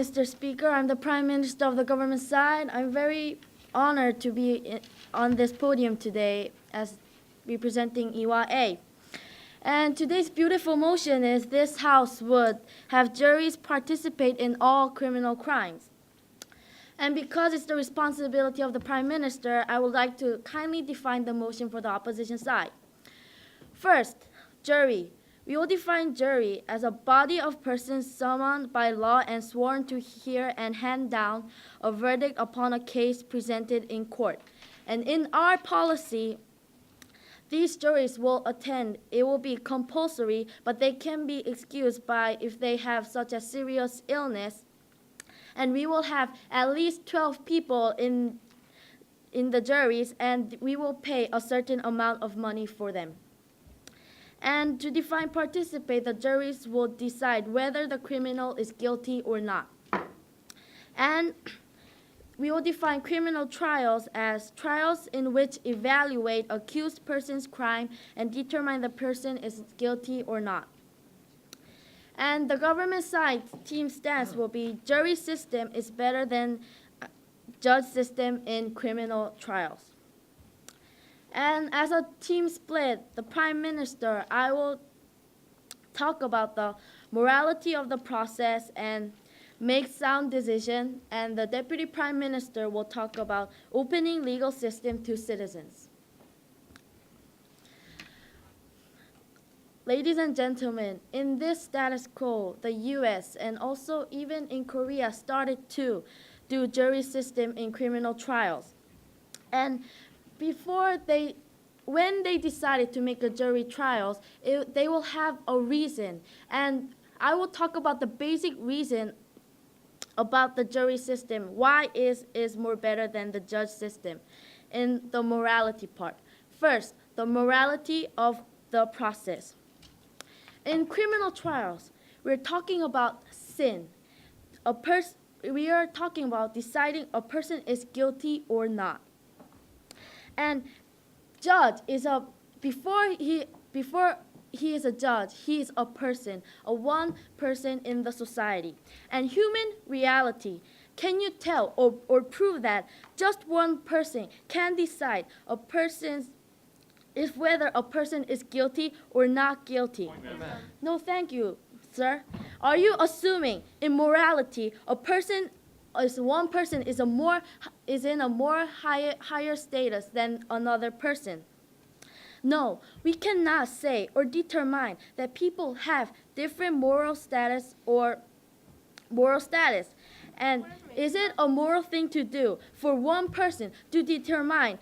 Mr. Speaker. I'm the Prime Minister of the government side. I'm very honored to be on this podium today as representing EYA. And today's beautiful motion is this House would have juries participate in all criminal crimes. And because it's the responsibility of the Prime Minister, I would like to kindly define the motion for the opposition side. First, jury. We will define jury as a body of persons summoned by law and sworn to hear and hand down a verdict upon a case presented in court. And in our policy, these juries will attend. It will be compulsory, but they can be excused by if they have such a serious illness. And we will have at least 12 people in the juries, and we will pay a certain amount of money for them. And to define participate, the juries will decide whether the criminal is guilty or not. And we will define criminal trials as trials in which evaluate accused person's crime and determine the person is guilty or not. And the government side team stance will be jury system is better than judge system in criminal trials. And as a team split, the Prime Minister, I will talk about the morality of the process and make sound decision, and the Deputy Prime Minister will talk about opening legal system to citizens. Ladies and gentlemen, in this status quo, the US and also even in Korea started to do jury system in criminal trials. And when they decided to make a jury trials, they will have a reason. And I will talk about the basic reason about the jury system, why is more better than the judge system in the morality part. First, the morality of the process. In criminal trials, we're talking about sin. We are talking about deciding a person is guilty or not. And judge is before he is a judge, he is a person, a one person in the society. And human reality, can you tell or prove that just one person can decide whether a person is guilty or not guilty? Amen. No, thank you, sir. Are you assuming in morality one person is in a more higher status than another person? No, we cannot say or determine that people have different moral status. And is it a moral thing to do for one person to determine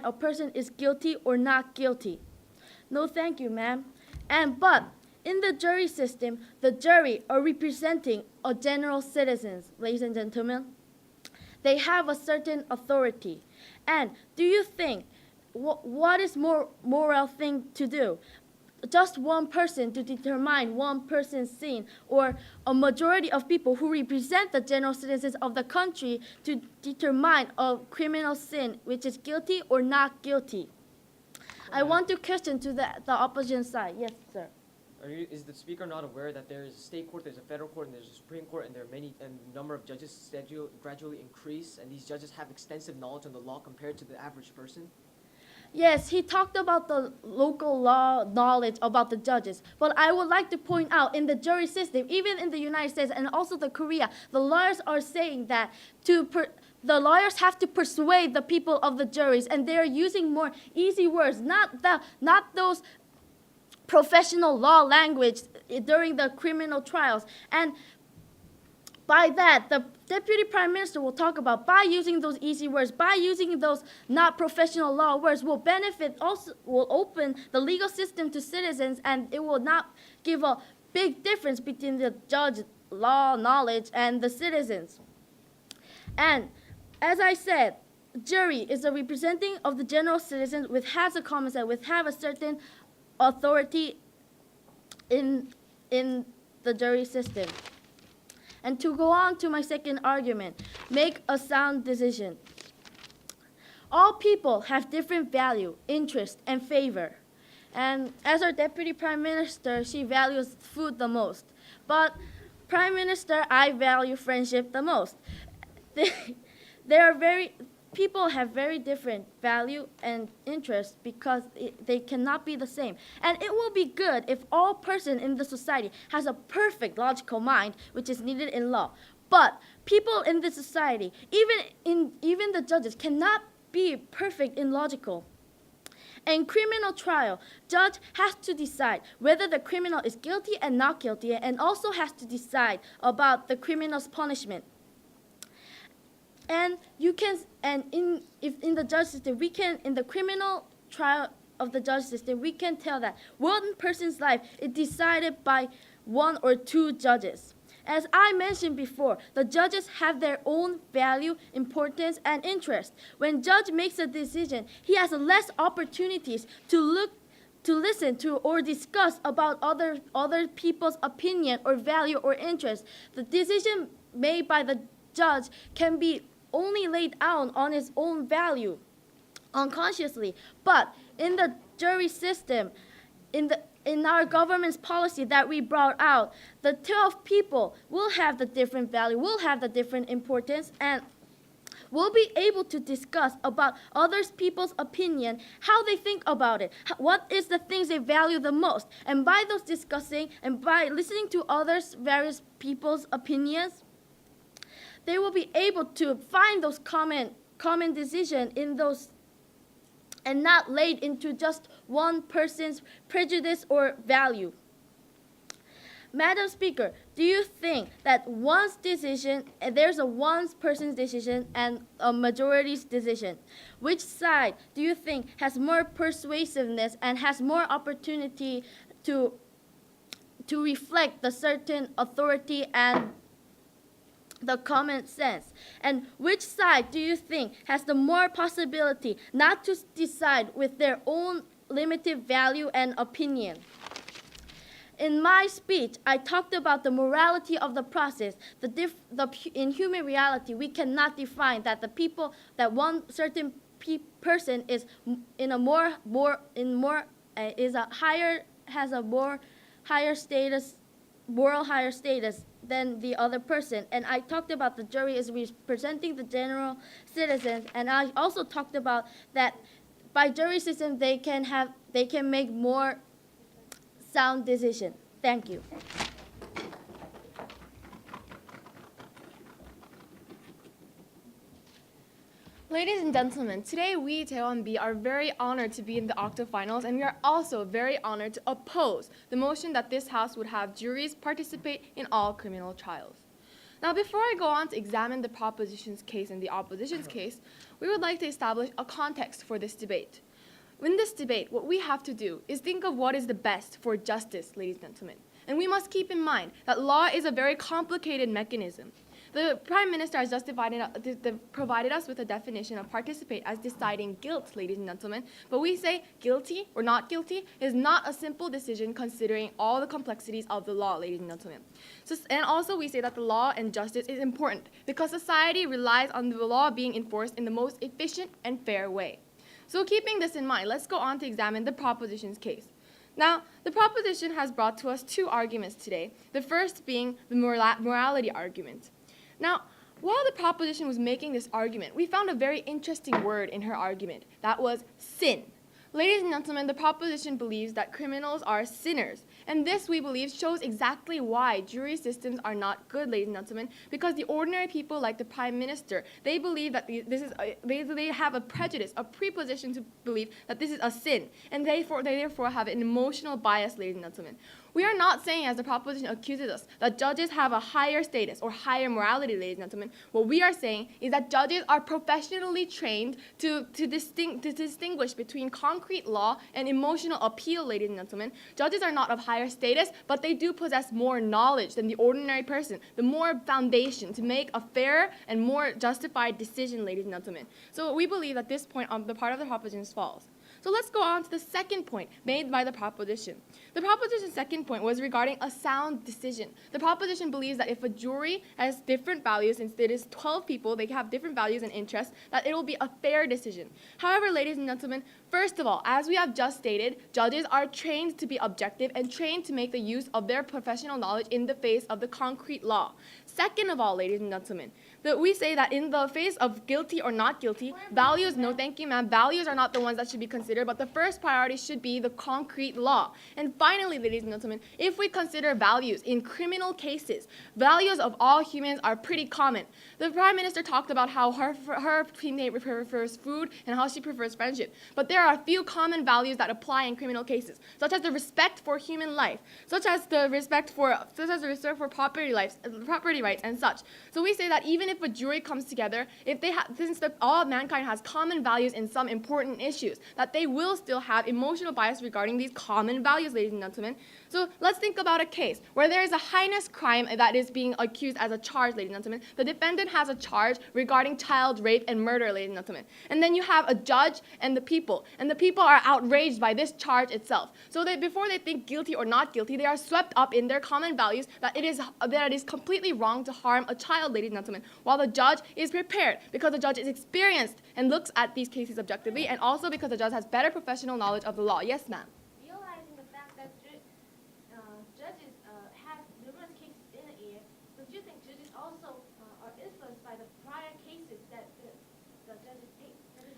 a person is guilty or not guilty? No, thank you, ma'am. But in the jury system, the jury are representing a general citizens, ladies and gentlemen. They have a certain authority. And do you think what is more moral thing to do? Just one person to determine one person's sin, or a majority of people who represent the general citizens of the country to determine a criminal sin which is guilty or not guilty? I want to question to the opposition side. Yes, sir. Is the Speaker not aware that there is a state court, there's a federal court, and there's a Supreme Court, and there are many, and the number of judges gradually increase, and these judges have extensive knowledge on the law compared to the average person? Yes, he talked about the local law knowledge about the judges. But I would like to point out in the jury system, even in the United States and also the Korea, the lawyers are saying that the lawyers have to persuade the people of the juries, and they are using more easy words, not those professional law language during the criminal trials. And by that, the Deputy Prime Minister will talk about by using those easy words, by using those not professional law words will open the legal system to citizens, and it will not give a big difference between the judge law knowledge and the citizens. And as I said, jury is a representing of the general citizens which has a common sense, which have a certain authority in the jury system. And to go on to my second argument, make a sound decision. All people have different value, interest, and favor. And as our Deputy Prime Minister, she values food the most. But Prime Minister, I value friendship the most. There are people have very different value and interests because they cannot be the same. And it will be good if all person in the society has a perfect logical mind, which is needed in law. But people in the society, even the judges, cannot be perfect in logical. In criminal trial, judge has to decide whether the criminal is guilty and not guilty, and also has to decide about the criminal's punishment. And in the judge system, in the criminal trial of the judge system, we can tell that one person's life is decided by one or two judges. As I mentioned before, the judges have their own value, importance, and interest. When judge makes a decision, he has less opportunities to listen to or discuss about other people's opinion or value or interest. The decision made by the judge can be only laid out on its own value unconsciously. But in the jury system, in our government's policy that we brought out, the 12 people will have the different value, will have the different importance, and will be able to discuss about other people's opinion, how they think about it, what is the things they value the most. And by those discussing and by listening to others, various people's opinions, they will be able to find those common decision in those, and not laid into just one person's prejudice or value. Madam Speaker, do you think that one's decision, there's a one person's decision and a majority's decision? Which side do you think has more persuasiveness and has more opportunity to reflect the certain authority and the common sense? And which side do you think has the more possibility not to decide with their own limited value and opinion? In my speech, I talked about the morality of the process. In human reality, we cannot define that one certain person is has a more higher status, moral higher status than the other person. And I talked about the jury is representing the general citizens, and I also talked about that by jury system they can make more sound decision. Thank you. Ladies and gentlemen, today we, THW, are very honored to be in the octafinals, and we are also very honored to oppose the motion that this House would have juries participate in all criminal trials. Now, before I go on to examine the proposition's case and the opposition's case, we would like to establish a context for this debate. In this debate, what we have to do is think of what is the best for justice, ladies and gentlemen. And we must keep in mind that law is a very complicated mechanism. The Prime Minister has just provided us with a definition of participate as deciding guilt, ladies and gentlemen. But we say guilty or not guilty is not a simple decision considering all the complexities of the law, ladies and gentlemen. And also we say that the law and justice is important because society relies on the law being enforced in the most efficient and fair way. So keeping this in mind, let's go on to examine the proposition's case. Now, the proposition has brought to us two arguments today, the first being the morality argument. Now, while the proposition was making this argument, we found a very interesting word in her argument. That was sin. Ladies and gentlemen, the proposition believes that criminals are sinners. And this, we believe, shows exactly why jury systems are not good, ladies and gentlemen, because the ordinary people like the Prime Minister, they believe that they have a prejudice, a preposition to believe that this is a sin. And they therefore have an emotional bias, ladies and gentlemen. We are not saying, as the proposition accuses us, that judges have a higher status or higher morality, ladies and gentlemen. What we are saying is that judges are professionally trained to distinguish between concrete law and emotional appeal, ladies and gentlemen. Judges are not of higher status, but they do possess more knowledge than the ordinary person, the more foundation to make a fair and more justified decision, ladies and gentlemen. So we believe that this point on the part of the proposition falls. So let's go on to the second point made by the proposition. The proposition's second point was regarding a sound decision. The proposition believes that if a jury has different values, since it is 12 people, they have different values and interests, that it will be a fair decision. However, ladies and gentlemen, first of all, as we have just stated, judges are trained to be objective and trained to make the use of their professional knowledge in the face of the concrete law. Second of all, ladies and gentlemen, that we say that in the face of guilty or not guilty, values, no thank you ma'am, values are not the ones that should be considered, but the first priority should be the concrete law. And finally, ladies and gentlemen, if we consider values in criminal cases, values of all humans are pretty common. The Prime Minister talked about how her teammate prefers food and how she prefers friendship, but there are a few common values that apply in criminal cases, such as the respect for human life, such as the respect for property rights and such. So we say that even if a jury comes together, if they since all mankind has common values in some important issues, that they will still have emotional bias regarding these common values, ladies and gentlemen. So let's think about a case where there is a heinous crime that is being accused as a charge, ladies and gentlemen. The defendant has a charge regarding child rape and murder, ladies and gentlemen. And then you have a judge and the people are outraged by this charge itself. So that before they think guilty or not guilty, they are swept up in their common values that it is completely wrong to harm a child, ladies and gentlemen, while the judge is prepared because the judge is experienced and looks at these cases objectively, and also because the judge has better professional knowledge of the law. Yes, ma'am. Realizing the fact that judges have numerous cases in a year, but do you think judges also are influenced by the prior cases that the judges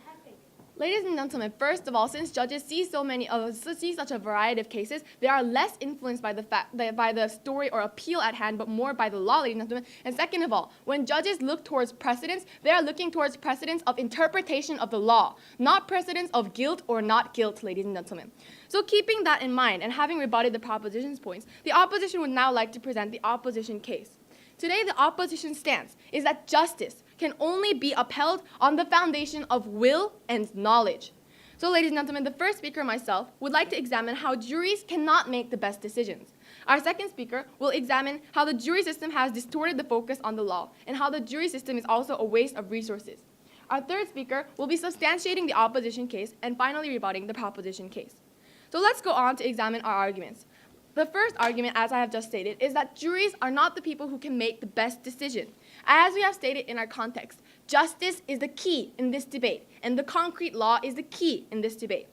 have taken? Ladies and gentlemen, first of all, since judges see such a variety of cases, they are less influenced by the story or appeal at hand, but more by the law, ladies and gentlemen. And second of all, when judges look towards precedents, they are looking towards precedents of interpretation of the law, not precedents of guilt or not guilt, ladies and gentlemen. So keeping that in mind and having rebutted the proposition's points, the opposition would now like to present the opposition case. Today, the opposition stance is that justice can only be upheld on the foundation of will and knowledge. So, ladies and gentlemen, the first speaker, myself, would like to examine how juries cannot make the best decisions. Our second speaker will examine how the jury system has distorted the focus on the law and how the jury system is also a waste of resources. Our third speaker will be substantiating the opposition case and finally rebutting the proposition case. So let's go on to examine our arguments. The first argument, as I have just stated, is that juries are not the people who can make the best decision. As we have stated in our context, justice is the key in this debate, and the concrete law is the key in this debate.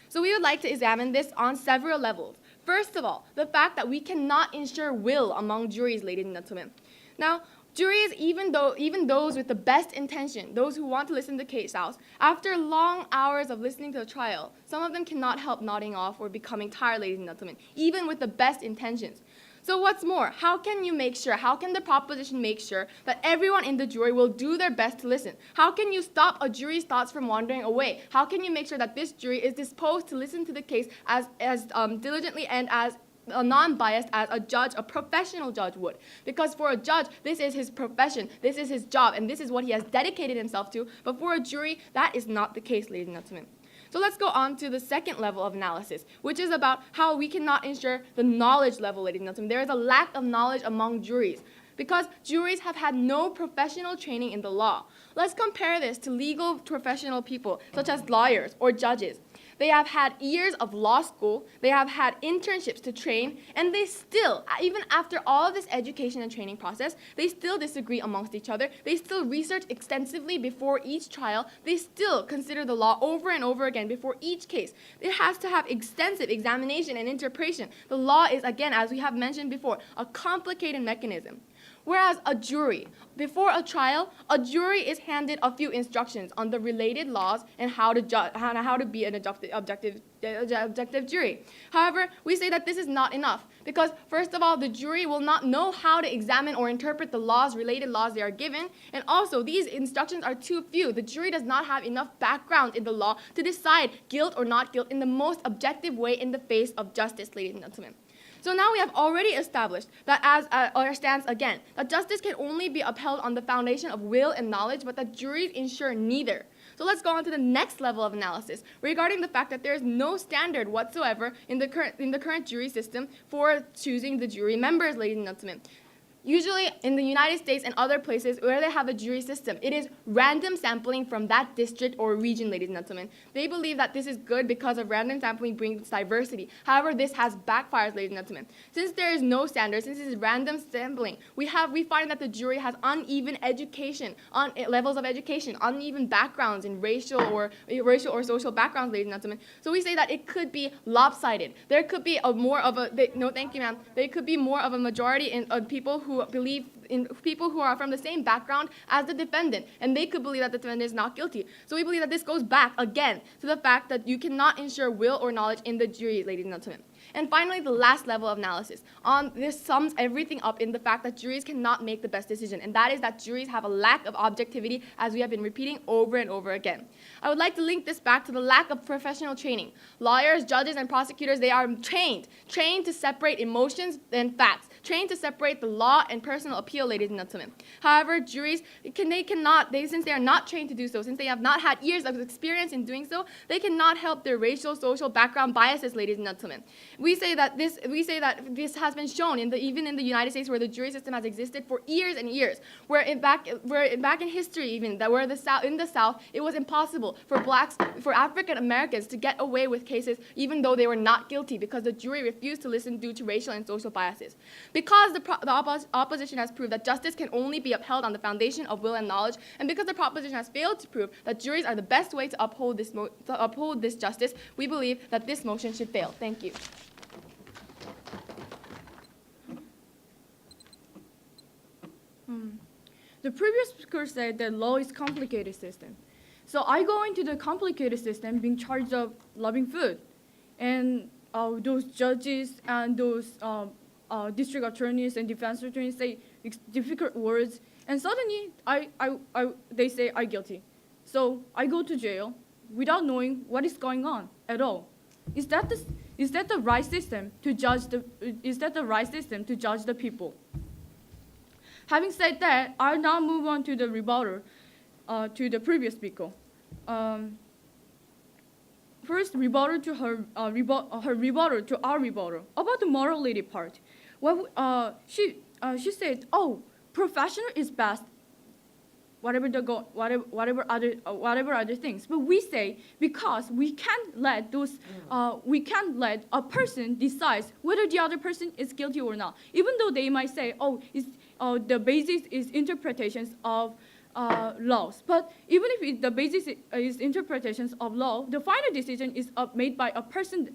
So we would like to examine this on several levels. First of all, the fact that we cannot ensure will among juries, ladies and gentlemen. Now, juries, even those with the best intention, those who want to listen to the case out, after long hours of listening to the trial, some of them cannot help nodding off or becoming tired, ladies and gentlemen, even with the best intentions. So what's more, how can the proposition make sure that everyone in the jury will do their best to listen? How can you stop a jury's thoughts from wandering away? How can you make sure that this jury is disposed to listen to the case as diligently and as non-biased as a judge, a professional judge would? Because for a judge, this is his profession, this is his job, and this is what he has dedicated himself to. But for a jury, that is not the case, ladies and gentlemen. So let's go on to the second level of analysis, which is about how we cannot ensure the knowledge level, ladies and gentlemen. There is a lack of knowledge among juries because juries have had no professional training in the law. Let's compare this to legal professional people, such as lawyers or judges. They have had years of law school, they have had internships to train, and they still, even after all of this education and training process, they still disagree amongst each other. They still research extensively before each trial. They still consider the law over and over again before each case. It has to have extensive examination and interpretation. The law is, again, as we have mentioned before, a complicated mechanism. Whereas a jury, before a trial, a jury is handed a few instructions on the related laws and how to be an objective jury. However, we say that this is not enough because, first of all, the jury will not know how to examine or interpret the related laws they are given, and also these instructions are too few. The jury does not have enough background in the law to decide guilt or not guilt in the most objective way in the face of justice, ladies and gentlemen. So now we have already established that as our stance again, that justice can only be upheld on the foundation of will and knowledge, but that juries ensure neither. So let's go on to the next level of analysis regarding the fact that there is no standard whatsoever in the current jury system for choosing the jury members, ladies and gentlemen. Usually in the United States and other places where they have a jury system, it is random sampling from that district or region, ladies and gentlemen. They believe that this is good because of random sampling brings diversity. However, this has backfires, ladies and gentlemen. Since there is no standard, since this is random sampling, we find that the jury has uneven education, on levels of education, uneven backgrounds in racial or social backgrounds, ladies and gentlemen. So we say that it could be lopsided. There could be no, thank you, ma'am. There could be more of a majority in people who believe in people who are from the same background as the defendant, and they could believe that the defendant is not guilty. So we believe that this goes back again to the fact that you cannot ensure will or knowledge in the jury, ladies and gentlemen. And finally, the last level of analysis. This sums everything up in the fact that juries cannot make the best decision, and that is that juries have a lack of objectivity, as we have been repeating over and over again. I would like to link this back to the lack of professional training. Lawyers, judges, and prosecutors, they are trained to separate emotions and facts, trained to separate the law and personal appeal, ladies and gentlemen. However, juries, since they are not trained to do so, since they have not had years of experience in doing so, they cannot help their racial, social background biases, ladies and gentlemen. We say that this has been shown even in the United States, where the jury system has existed for years and years. Back in history, even in the South, it was impossible for African Americans to get away with cases, even though they were not guilty, because the jury refused to listen due to racial and social biases. Because the opposition has proved that justice can only be upheld on the foundation of will and knowledge, and because the proposition has failed to prove that juries are the best way to uphold this justice, we believe that this motion should fail. Thank you. The previous speaker said that law is complicated system. So I go into the complicated system being charged of loving food. And those judges and those district attorneys and defense attorneys say difficult words. And suddenly they say I'm guilty. So I go to jail without knowing what is going on at all. Is that the right system to judge the people? Having said that, I'll now move on to the rebuttal to the previous speaker. First, rebuttal to her rebuttal to our rebuttal about the morality part. Well, she said, "Oh, professional is best. Whatever other things." But we say because we can't let a person decide whether the other person is guilty or not, even though they might say, "Oh, the basis is interpretations of laws." But even if the basis is interpretations of law, the final decision is made by a person.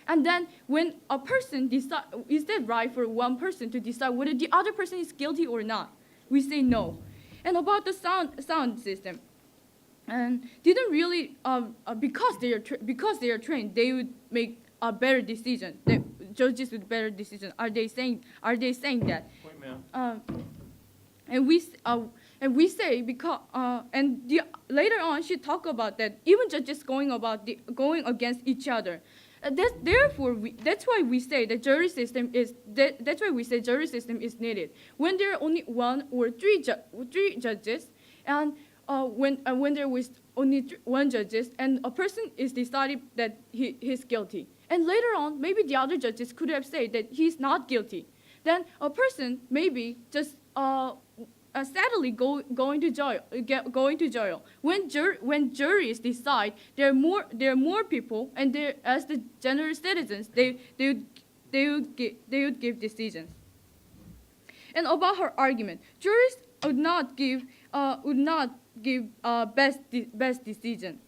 And then when a person decides, is it right for one person to decide whether the other person is guilty or not? We say no. And about the sound system, and didn't really because they are trained, they would make a better decision. The judges with better decision. Are they saying that? Point, ma'am. And we say because later on she talked about that even judges going against each other. That's why we say the jury system is needed. When there are only one or three judges, and when there was only one judges, and a person is decided that he's guilty, and later on maybe the other judges could have said that he's not guilty, then a person maybe just sadly going to jail. When juries decide, there are more people, and as the general citizens, they would give decisions. And about her argument, juries would not give best decision,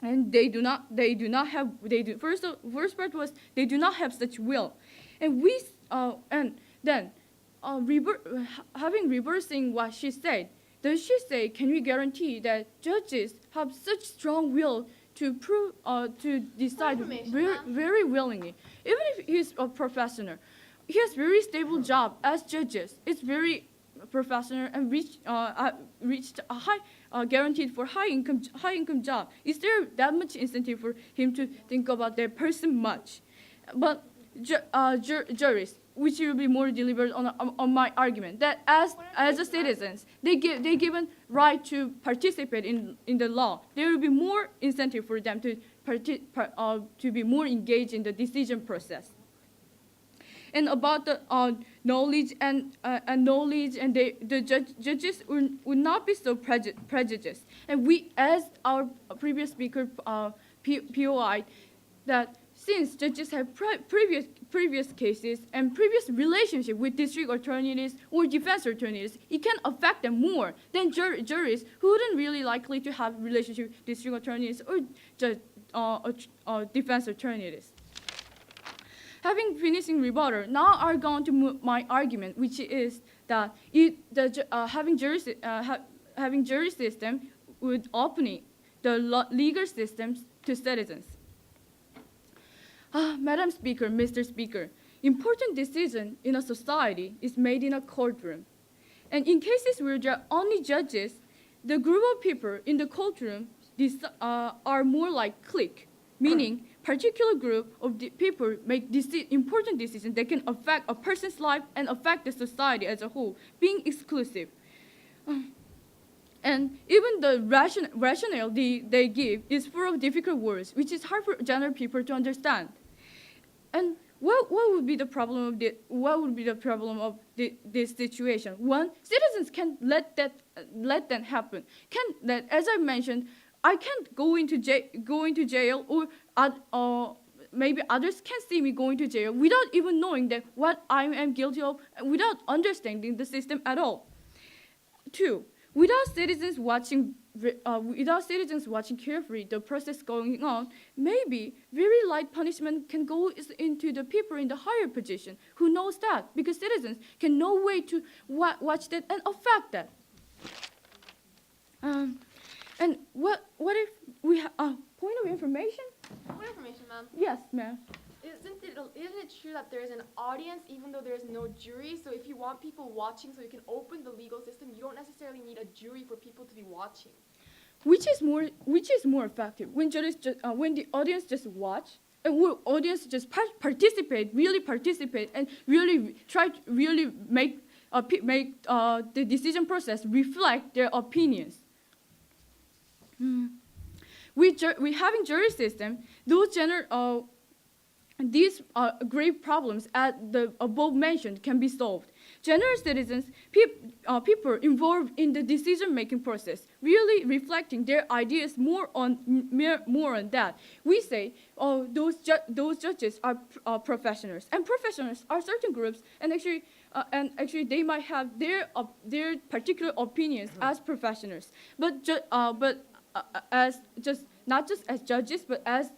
and first part was they do not have such will, and then. Reversing what she said, does she say, can we guarantee that judges have such strong will to decide very willingly? Even if he's a professional, he has very stable job as judges. It's very professional and reached a high guaranteed for high income job. Is there that much incentive for him to think about their person much? But juries, which will be more deliberate on my argument, that as a citizens, they given right to participate in the law. There will be more incentive for them to be more engaged in the decision process. and about the knowledge and the judges would not be so prejudiced. And we, as our previous speaker POI, that since judges have previous cases and previous relationship with district attorneys or defense attorneys, it can affect them more than juries who wouldn't really likely to have relationship with district attorneys or defense attorneys. Having finished in rebuttal, now I go on to my argument, which is that having jury system would open the legal systems to citizens. Madam Speaker, Mr. Speaker, important decision in a society is made in a courtroom. And in cases where there are only judges, the group of people in the courtroom are more like clique, meaning particular group of people make important decisions that can affect a person's life and affect the society as a whole, being exclusive. And even the rationale they give is full of difficult words, which is hard for general people to understand. And what would be the problem of this situation? One, citizens can let that happen. As I mentioned, I can't go into jail, or maybe others can see me going to jail without even knowing that what I am guilty of, without understanding the system at all. Two, without citizens watching carefully the process going on, maybe very light punishment can go into the people in the higher position who knows that, because citizens can no way to watch that and affect that. And what if we have a point of information? Point of information, ma'am. Yes, ma'am. Isn't it true that there is an audience even though there is no jury? So if you want people watching so you can open the legal system, you don't necessarily need a jury for people to be watching. Which is more effective? When the audience just watch, and when audience just participate, and really try to really make the decision process reflect their opinions. We having jury system, these grave problems as the above mentioned can be solved. General citizens, people involved in the decision-making process, really reflecting their ideas more on that. We say, those judges are professionals, and professionals are certain groups, and actually they might have their particular opinions as professionals, but as just not just as judges, but as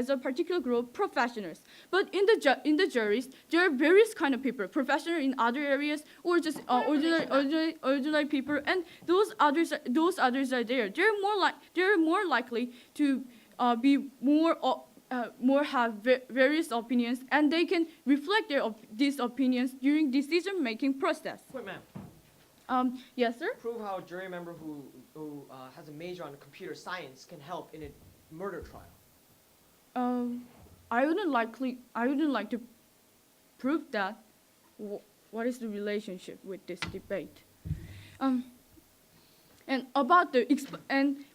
a particular group of professionals. But in the juries, there are various kind of people, professional in other areas, or just ordinary people, and those others are there. They're more likely to be more have various opinions, and they can reflect these opinions during decision-making process. Point, ma'am. Yes, sir. Prove how a jury member who has a major on computer science can help in a murder trial. I wouldn't like to prove that. What is the relationship with this debate? And about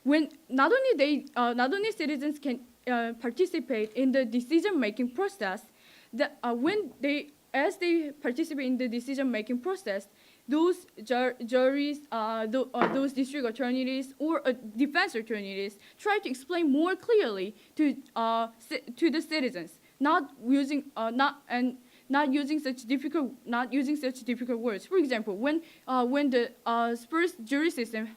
when not only citizens can participate in the decision-making process, as they participate in the decision-making process, those juries, those district attorneys or defense attorneys try to explain more clearly to the citizens, not using such difficult words. For example, when the first jury system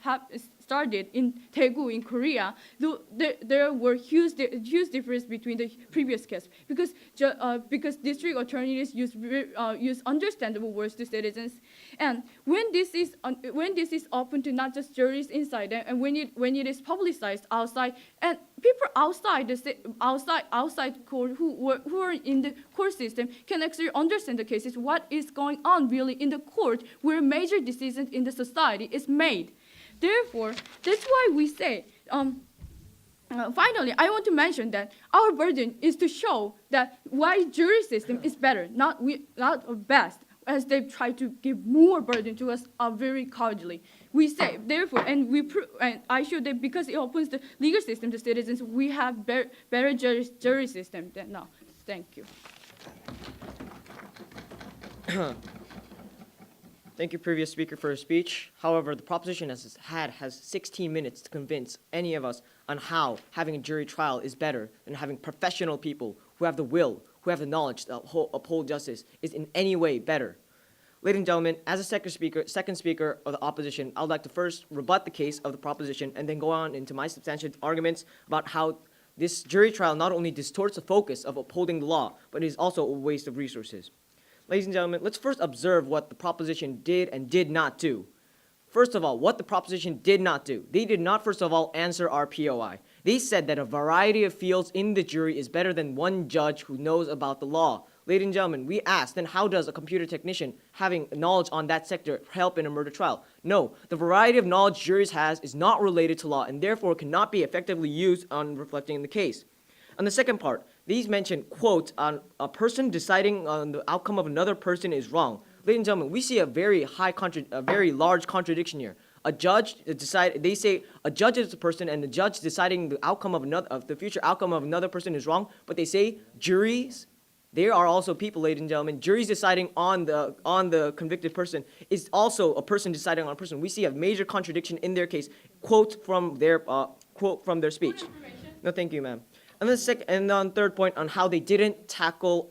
started in Daegu in Korea, there were huge difference between the previous case because district attorneys use understandable words to citizens, and when this is open to not just juries inside and when it is publicized outside, and people outside court who are in the court system can actually understand the cases, what is going on really in the court where major decisions in the society is made. Therefore, that's why we say, finally, I want to mention that our burden is to show that why jury system is better, not best, as they try to give more burden to us very cordially. We say, therefore, and I show that because it opens the legal system to citizens, we have better jury system than now. Thank you. Thank you, previous speaker, for your speech. However, the proposition has 16 minutes to convince any of us on how having a jury trial is better than having professional people who have the will, who have the knowledge to uphold justice is in any way better. Ladies and gentlemen, as a second speaker of the opposition, I would like to first rebut the case of the proposition and then go on into my substantial arguments about how this jury trial not only distorts the focus of upholding the law, but it is also a waste of resources. Ladies and gentlemen, let's first observe what the proposition did and did not do. First of all, what the proposition did not do. They did not, first of all, answer our POI. They said that a variety of fields in the jury is better than one judge who knows about the law. Ladies and gentlemen, we asked, then how does a computer technician having knowledge on that sector help in a murder trial? No, the variety of knowledge juries has is not related to law and therefore cannot be effectively used on reflecting the case. On the second part, these mention, quote, on a person deciding on the outcome of another person is wrong. Ladies and gentlemen, we see a very large contradiction here. A judge they say a judge is a person and the judge deciding the outcome of the future outcome of another person is wrong, but they say juries, they are also people, ladies and gentlemen. Juries deciding on the convicted person is also a person deciding on a person. We see a major contradiction in their case. Quote from their speech. No, thank you, ma'am. And on third point on how they didn't tackle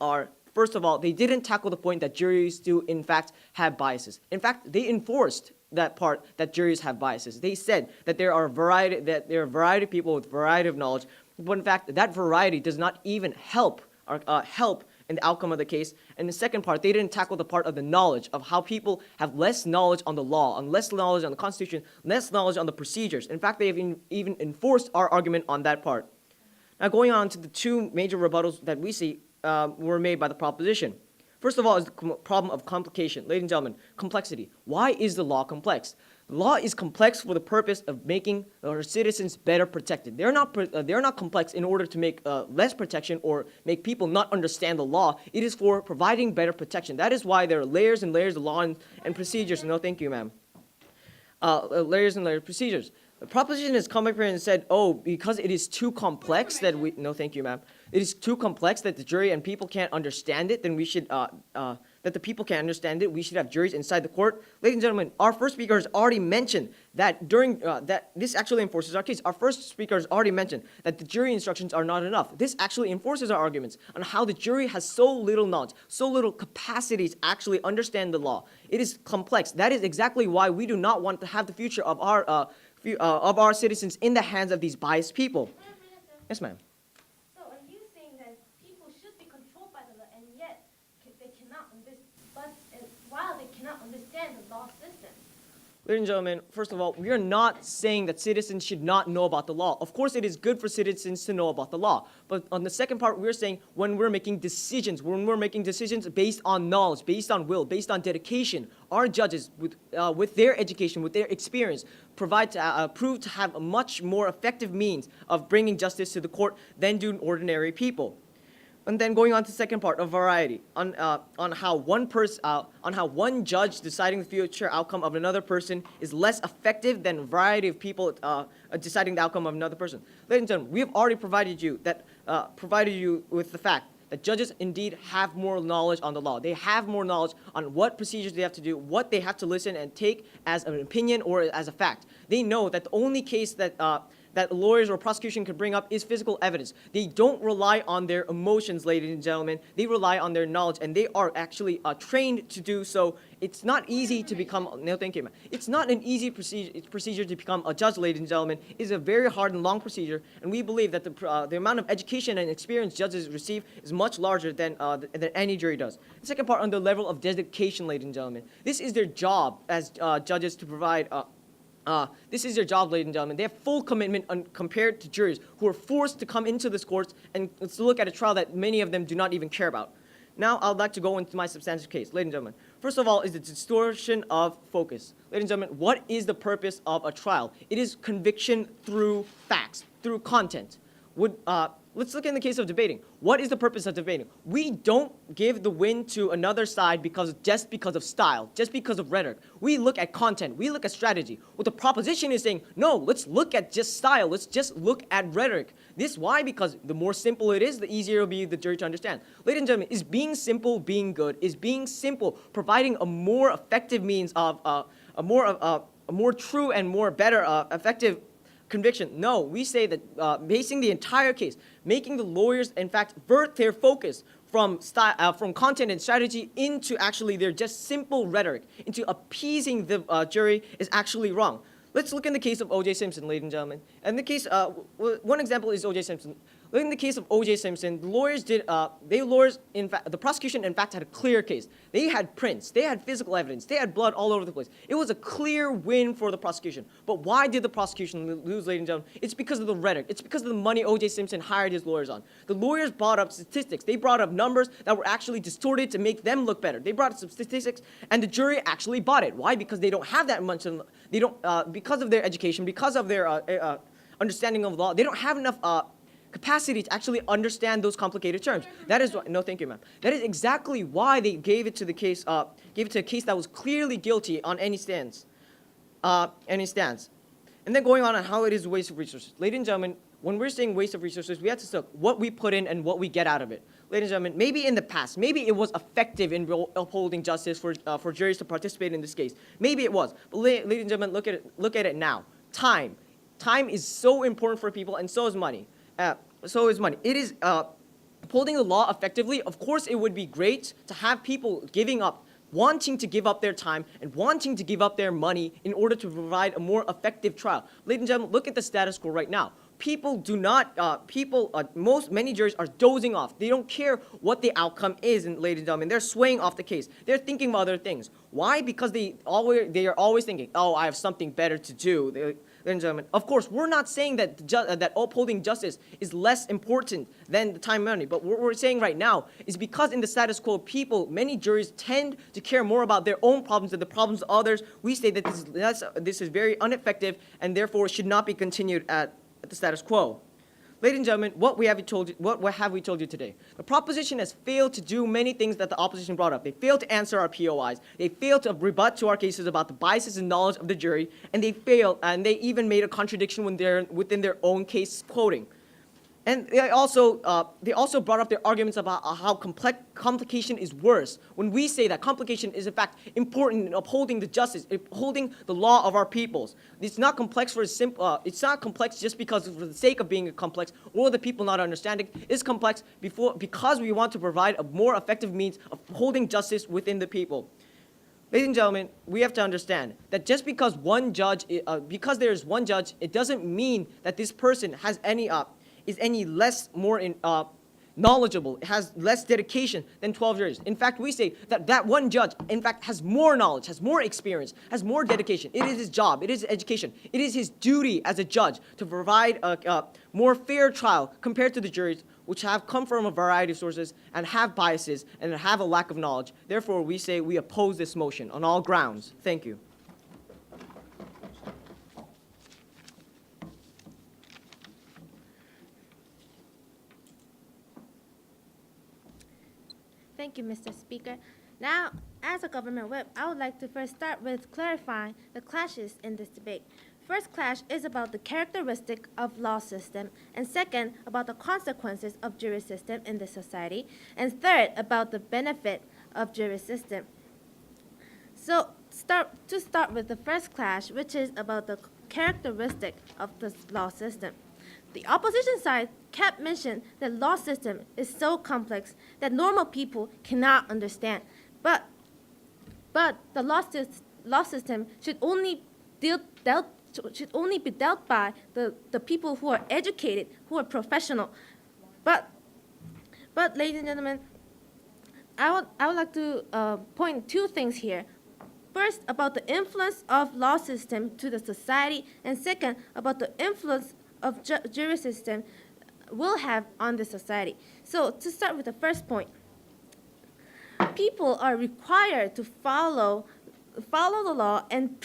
first of all, they didn't tackle the point that juries do in fact have biases. In fact, they enforced that part that juries have biases. They said that there are a variety of people with a variety of knowledge, but in fact that variety does not even help in the outcome of the case. And the second part, they didn't tackle the part of the knowledge of how people have less knowledge on the law, and less knowledge on the Constitution, less knowledge on the procedures. In fact, they have even enforced our argument on that part. Now, going on to the two major rebuttals that we see were made by the proposition. First of all is the problem of complication. Ladies and gentlemen, complexity. Why is the law complex? The law is complex for the purpose of making our citizens better protected. They're not complex in order to make less protection or make people not understand the law. It is for providing better protection. That is why there are layers and layers of law and procedures. No, thank you, ma'am. Layers and layers of procedures. The proposition has come up here and said, oh, because it is too complex that we, no thank you, ma'am. It is too complex that the jury and people can't understand it, then we should, that the people can't understand it, we should have juries inside the court. Ladies and gentlemen, our first speaker has already mentioned that that this actually enforces our case. Our first speaker has already mentioned that the jury instructions are not enough. This actually enforces our arguments on how the jury has so little knowledge, so little capacity to actually understand the law. It is complex. That is exactly why we do not want to have the future of our citizens in the hands of these biased people. Yes, ma'am. So are you saying that people should be controlled by the law, and yet they cannot while they cannot understand the law system? Ladies and gentlemen, first of all, we are not saying that citizens should not know about the law. Of course, it is good for citizens to know about the law. But on the second part, we're saying when we're making decisions based on knowledge, based on will, based on dedication, our judges, with their education, with their experience, prove to have a much more effective means of bringing justice to the court than do ordinary people. And then going on to the second part of variety, on how one judge deciding the future outcome of another person is less effective than a variety of people deciding the outcome of another person. Ladies and gentlemen, we have already provided you with the fact that judges indeed have more knowledge on the law. They have more knowledge on what procedures they have to do, what they have to listen and take as an opinion or as a fact. They know that the only case that lawyers or prosecution can bring up is physical evidence. They don't rely on their emotions, ladies and gentlemen. They rely on their knowledge, and they are actually trained to do so. It's not easy to become, no thank you, ma'am. It's not an easy procedure to become a judge, ladies and gentlemen. It is a very hard and long procedure, and we believe that the amount of education and experience judges receive is much larger than any jury does. The second part on the level of dedication, ladies and gentlemen. This is their job as judges to provide this is their job, ladies and gentlemen. They have full commitment compared to juries who are forced to come into this court and to look at a trial that many of them do not even care about. Now, I would like to go into my substantive case. Ladies and gentlemen, first of all is the distortion of focus. Ladies and gentlemen, what is the purpose of a trial? It is conviction through facts, through content. Ladies let's look in the case of debating. What is the purpose of debating? We don't give the win to another side just because of style, just because of rhetoric. We look at content. We look at strategy. What the proposition is saying, no, let's look at just style. Let's just look at rhetoric. This why? Because the more simple it is, the easier it will be the jury to understand. Ladies and gentlemen, is being simple being good? Is being simple providing a more effective means of a more true and more better effective conviction? No, we say that basing the entire case, making the lawyers, in fact, vert their focus from content and strategy into actually their just simple rhetoric, into appeasing the jury is actually wrong. Let's look in the case of O.J. Simpson, ladies and gentlemen. And the case, one example is O.J. Simpson. In the case of O.J. Simpson, the lawyers the prosecution, in fact, had a clear case. They had prints, they had physical evidence, they had blood all over the place. It was a clear win for the prosecution. But why did the prosecution lose, ladies and gentlemen? It's because of the rhetoric. It's because of the money O.J. Simpson hired his lawyers on. The lawyers brought up statistics. They brought up numbers that were actually distorted to make them look better. They brought up some statistics, and the jury actually bought it. Why? Because they don't have that much. Because of their education, because of their understanding of law, they don't have enough capacity to actually understand those complicated terms. That is why, no, thank you, ma'am. That is exactly why they gave it to a case that was clearly guilty on any stance. And then going on how it is a waste of resources. Ladies and gentlemen, when we're saying waste of resources, we have to look what we put in and what we get out of it. Ladies and gentlemen, maybe in the past, maybe it was effective in upholding justice for juries to participate in this case. Maybe it was. But ladies and gentlemen, look at it now. Time is so important for people, and so is money. It is upholding the law effectively. Of course, it would be great to have people wanting to give up their time and wanting to give up their money in order to provide a more effective trial. Ladies and gentlemen, look at the status quo right now. Many juries are dozing off. They don't care what the outcome is, and ladies and gentlemen, they're swaying off the case. They're thinking of other things. Why? Because they are always thinking, oh, I have something better to do. Ladies and gentlemen, of course, we're not saying that upholding justice is less important than the time and money, but what we're saying right now is because in the status quo, many juries tend to care more about their own problems than the problems of others. We say that this is very ineffective and therefore should not be continued at the status quo. Ladies and gentlemen, what have we told you today? The proposition has failed to do many things that the opposition brought up. They failed to answer our POIs. They failed to rebut to our cases about the biases and knowledge of the jury, and they even made a contradiction within their own case quoting. And they also brought up their arguments about how complication is worse. When we say that complication is in fact important in upholding the justice, upholding the law of our peoples. It's not complex it's not complex just for the sake of being complex or the people not understanding. It's complex because we want to provide a more effective means of holding justice within the people. Ladies and gentlemen, we have to understand that just because there is one judge, it doesn't mean that this person has is any less knowledgeable, has less dedication than 12 juries. In fact, we say that one judge, in fact, has more knowledge, has more experience, has more dedication. It is his job. It is his education. It is his duty as a judge to provide a more fair trial compared to the juries, which have come from a variety of sources and have biases and have a lack of knowledge. Therefore, we say we oppose this motion on all grounds. Thank you. Thank you, Mr. Speaker. Now, as a government whip, I would like to first start with clarifying the clashes in this debate. First clash is about the characteristic of law system, and second, about the consequences of jury system in the society, and third, about the benefit of jury system. So, to start with the first clash, which is about the characteristic of the law system. The opposition side kept mentioning that law system is so complex that normal people cannot understand. But the law system should only be dealt by the people who are educated, who are professional. But ladies and gentlemen, I would like to point two things here. First, about the influence of law system to the society, and second, about the influence of jury system will have on the society. So to start with the first point, people are required to follow the law and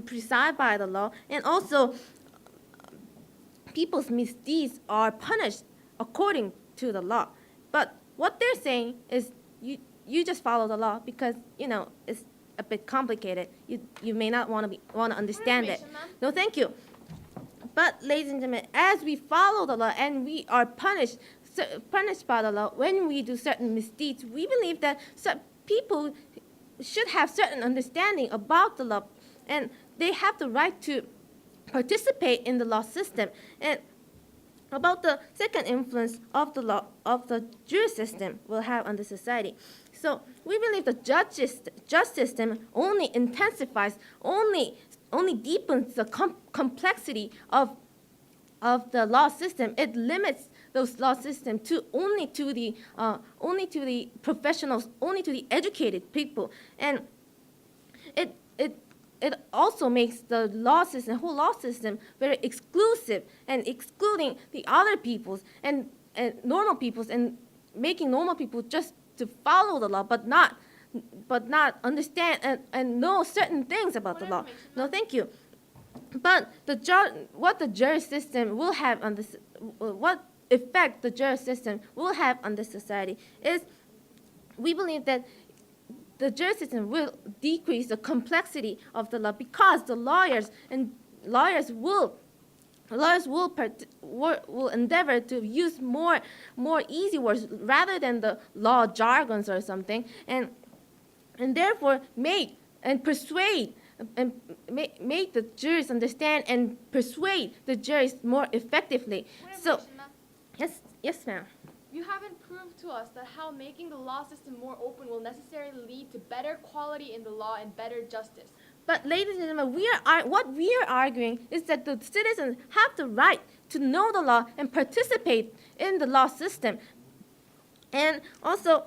preside by the law, and also people's misdeeds are punished according to the law. But what they're saying is you just follow the law because, it's a bit complicated. You may not want to understand it. information, ma'am. No, thank you. But, ladies and gentlemen, as we follow the law and we are punished by the law when we do certain misdeeds, we believe that people should have certain understanding about the law, and they have the right to participate in the law system. And about the second influence of the law of the jury system will have on the society. So we believe the judge system only intensifies, only deepens the complexity of the law system. It limits those law system to only to the professionals, only to the educated people, and it also makes the law system, whole law system, very exclusive and excluding the other peoples and normal peoples, and making normal people just to follow the law, but not understand and know certain things about the law. No, thank you. But what the jury system will have on this, what effect the jury system will have on the society is, we believe that the jury system will decrease the complexity of the law because the lawyers will endeavor to use more easy words rather than the law jargons or something, and therefore make the juries understand and persuade the juries more effectively. So, yes, ma'am. You haven't proved to us that how making the law system more open will necessarily lead to better quality in the law and better justice. But, ladies and gentlemen, what we are arguing is that the citizens have the right to know the law and participate in the law system. And also,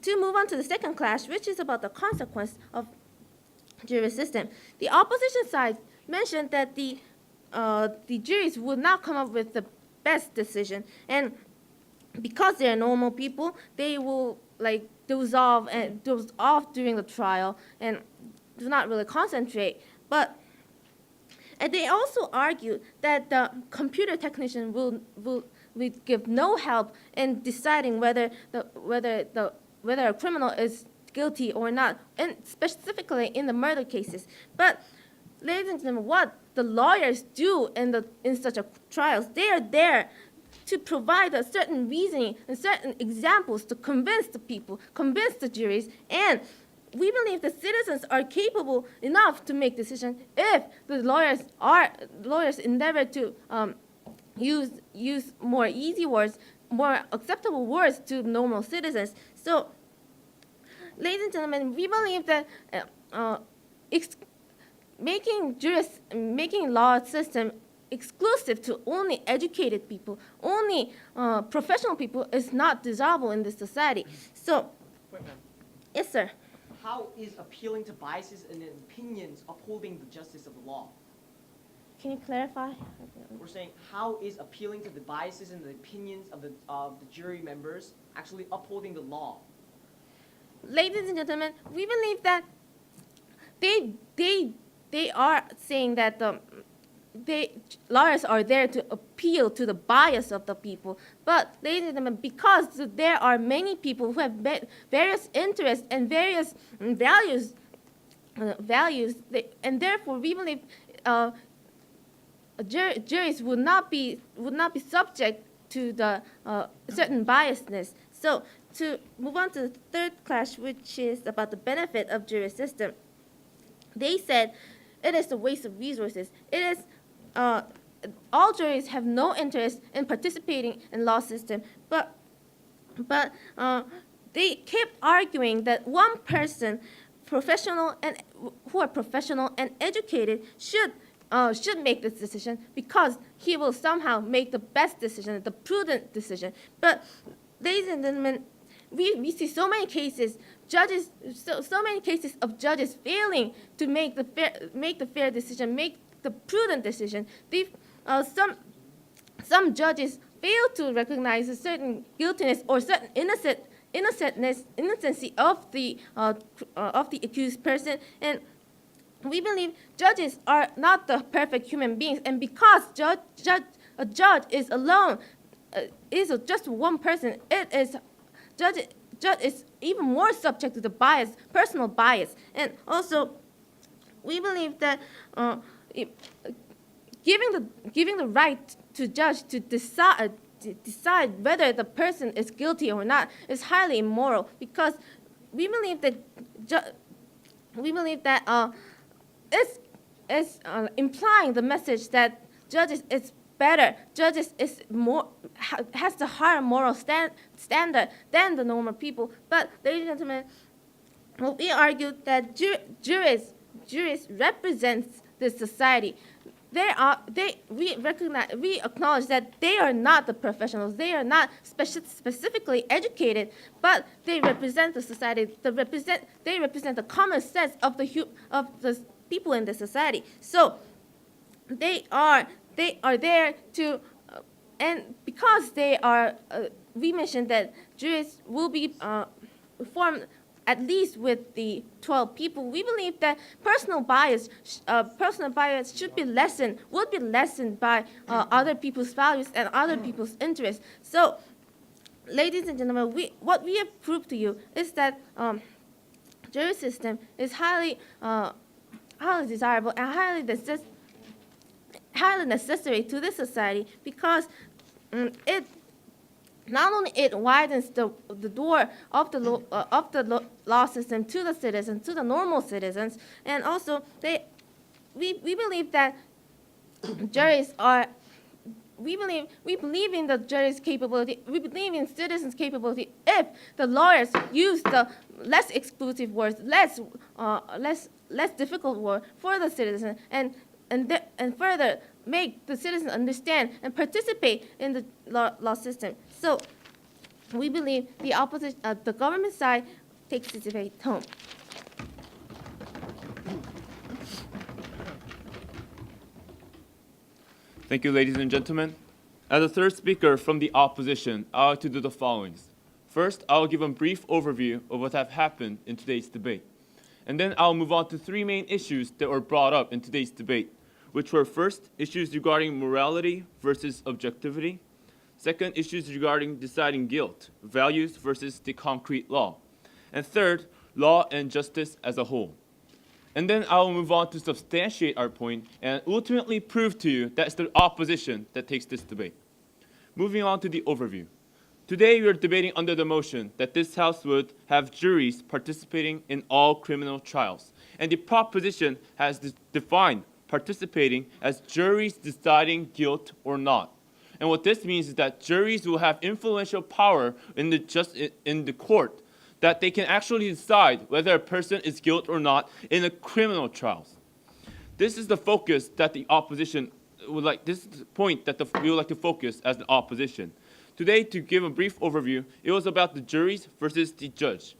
to move on to the second clash, which is about the consequence of jury system. The opposition side mentioned that the juries would not come up with the best decision, and because they are normal people, they will doze off during the trial and do not really concentrate. And they also argue that the computer technician will give no help in deciding whether a criminal is guilty or not, and specifically in the murder cases. But, ladies and gentlemen, what the lawyers do in such a trials, they are there to provide a certain reasoning and certain examples to convince the people, convince the juries, and we believe the citizens are capable enough to make decisions if the lawyers endeavor to use more easy words, more acceptable words to normal citizens. So, ladies and gentlemen, we believe that making law system exclusive to only educated people, only professional people, is not desirable in this society. So, Wait, ma'am. yes, sir. How is appealing to biases and opinions upholding the justice of the law? Can you clarify? We're saying, how is appealing to the biases and the opinions of the jury members actually upholding the law? Ladies and gentlemen, we believe that they are saying that lawyers are there to appeal to the bias of the people. But, ladies and gentlemen, because there are many people who have various interests and various values, and therefore we believe juries would not be subject to the certain biasness. So, to move on to the third clash, which is about the benefit of jury system, they said it is a waste of resources. It is all juries have no interest in participating in law system, but they kept arguing that one person, who are professional and educated, should make this decision because he will somehow make the best decision, the prudent decision. But, ladies and gentlemen, we see so many cases, so many cases of judges failing to make the fair decision, make the prudent decision. Some judges fail to recognize a certain guiltiness or certain innocency of the accused person, and we believe judges are not the perfect human beings, and because a judge is alone is just one person, it is judge is even more subject to the bias, personal bias. And also, we believe that giving the right to judge to decide whether the person is guilty or not is highly immoral, because we believe that it's implying the message that judges is better, judges is more has the higher moral standard than the normal people. But, ladies and gentlemen, well, we argue that juries represents this society. We acknowledge that they are not the professionals. They are not specifically educated, but they represent the society. They represent the common sense of the people in the society. So they are there to, and because they are, we mentioned that juries will be formed at least with the 12 people. We believe that personal bias should be lessened, would be lessened by other people's values and other people's interests. So, ladies and gentlemen, what we have proved to you is that jury system is highly desirable and highly necessary to this society, because it not only it widens the door of the law system to the citizens, to the normal citizens, and also we believe that juries are. We believe in the jury's capability. We believe in citizens' capability if the lawyers use the less exclusive words, less difficult word for the citizen, and further make the citizen understand and participate in the law system. So we believe the government side takes this debate home. Thank you, ladies and gentlemen. As the third speaker from the opposition, I would like to do the following. First, I'll give a brief overview of what have happened in today's debate. And then I'll move on to three main issues that were brought up in today's debate, which were first, issues regarding morality versus objectivity. Second, issues regarding deciding guilt, values versus the concrete law. And third, law and justice as a whole. And then I will move on to substantiate our point and ultimately prove to you that it's the opposition that takes this debate. Moving on to the overview. Today we are debating under the motion that this House would have juries participating in all criminal trials. And the proposition has defined participating as juries deciding guilt or not. And what this means is that juries will have influential power in the court, that they can actually decide whether a person is guilty or not in a criminal trials. This is the focus that the opposition would like. This is the point that we would like to focus as the opposition. Today, to give a brief overview, it was about the juries versus the judge.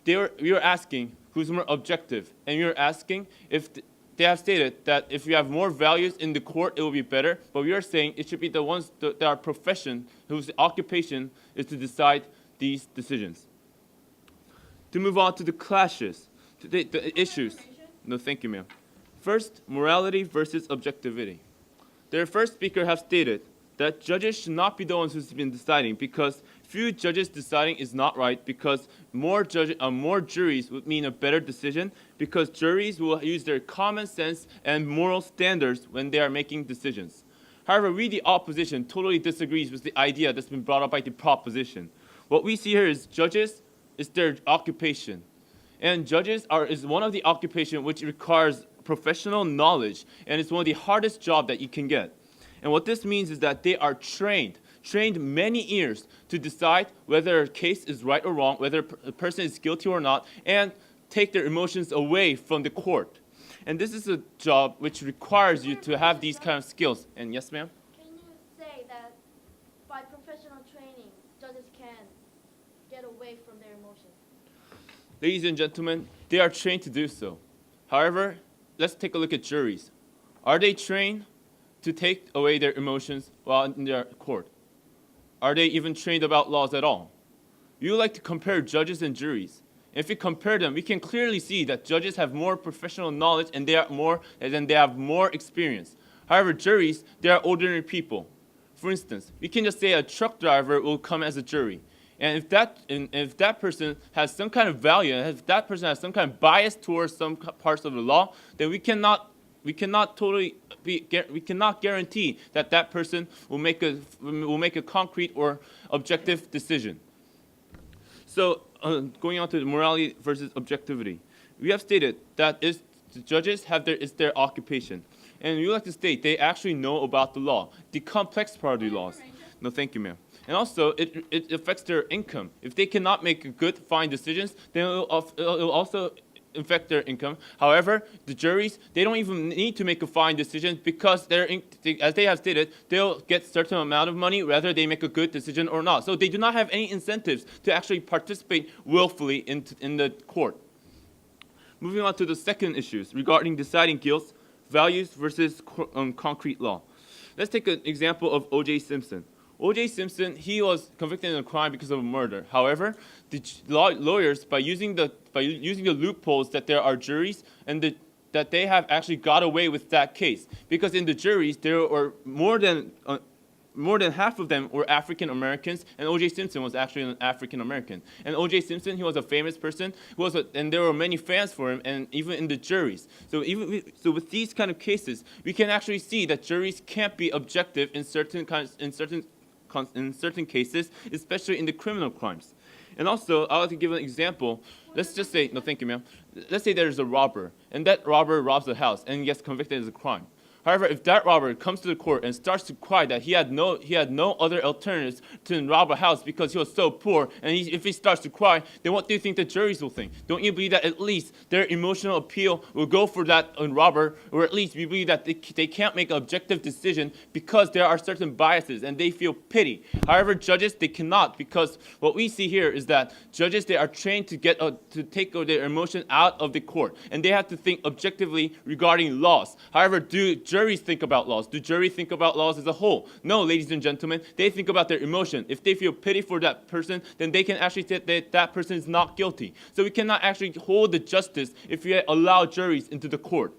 We were asking who's more objective, and we were asking if they have stated that if you have more values in the court, it will be better. But we are saying it should be the ones that are profession, whose occupation is to decide these decisions. To move on to the clashes, the issues. No, thank you, ma'am. First, morality versus objectivity. Their first speaker have stated that judges should not be the ones who's been deciding, because few judges deciding is not right, because more juries would mean a better decision, because juries will use their common sense and moral standards when they are making decisions. However, we, the opposition, totally disagrees with the idea that's been brought up by the proposition. What we see here is judges is their occupation. And judges is one of the occupation which requires professional knowledge, and it's one of the hardest jobs that you can get. And what this means is that they are trained many years to decide whether a case is right or wrong, whether a person is guilty or not, and take their emotions away from the court. And this is a job which requires you to have these kind of skills. And yes, ma'am? Can you say that by professional training, judges can get away from their emotions? Ladies and gentlemen, they are trained to do so. However, let's take a look at juries. Are they trained to take away their emotions while in their court? Are they even trained about laws at all? We would like to compare judges and juries. If we compare them, we can clearly see that judges have more professional knowledge and they have more experience. However, juries, they are ordinary people. for instance, we can just say a truck driver will come as a jury. And if that person has some kind of value, and if that person has some kind of bias towards some parts of the law, then we cannot guarantee that that person will make a concrete or objective decision. So going on to the morality versus objectivity, we have stated that the judges it's their occupation, and we like to state they actually know about the law, the complex part of the laws. No, thank you, ma'am. And also, it affects their income. If they cannot make good, fine decisions, then it will also affect their income. However, the juries, they don't even need to make a fine decision because as they have stated, they'll get a certain amount of money whether they make a good decision or not. So they do not have any incentives to actually participate willfully in the court. Moving on to the second issues regarding deciding guilt, values versus concrete law. Let's take an example of O.J. Simpson. O.J. Simpson, he was convicted in a crime because of a murder. However, the lawyers, by using the loopholes that there are juries and that they have actually got away with that case, because in the juries there were more than half of them were African Americans, and O.J. Simpson was actually an African American. And O.J. Simpson, he was a famous person, and there were many fans for him, and even in the juries. So with these kind of cases, we can actually see that juries can't be objective in certain cases, especially in the criminal crimes. And also, I like to give an example. Let's just say, no, thank you, ma'am. Let's say there's a robber, and that robber robs a house and gets convicted as a crime. However, if that robber comes to the court and starts to cry that he had no other alternatives to rob a house because he was so poor, and if he starts to cry, then what do you think the juries will think? Don't you believe that at least their emotional appeal will go for that robber, or at least we believe that they can't make an objective decision because there are certain biases and they feel pity. However, judges, they cannot, because what we see here is that judges, they are trained to take their emotion out of the court, and they have to think objectively regarding laws. However, do juries think about laws? Do juries think about laws as a whole? No, ladies and gentlemen, they think about their emotion. If they feel pity for that person, then they can actually say that that person is not guilty. So we cannot actually hold the justice if we allow juries into the court.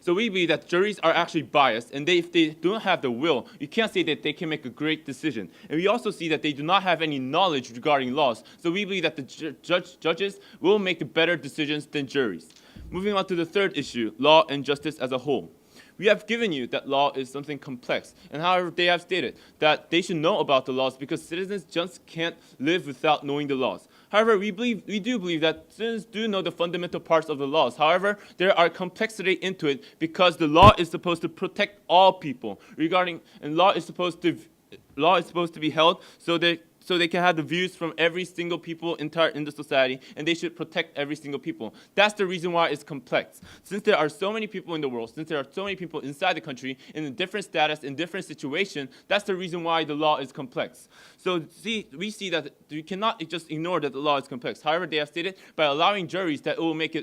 So we believe that juries are actually biased, and if they don't have the will, you can't say that they can make a great decision. And we also see that they do not have any knowledge regarding laws. So we believe that the judges will make better decisions than juries. Moving on to the third issue, law and justice as a whole. We have given you that law is something complex, and however, they have stated that they should know about the laws because citizens just can't live without knowing the laws. However, we do believe that citizens do know the fundamental parts of the laws. However, there are complexity into it because the law is supposed to protect all people and law is supposed to be held so they can have the views from every single people in the society, and they should protect every single people. That's the reason why it's complex. Since there are so many people in the world, since there are so many people inside the country in a different status, in different situation, that's the reason why the law is complex. So we see that we cannot just ignore that the law is complex. However, they have stated by allowing juries that it will make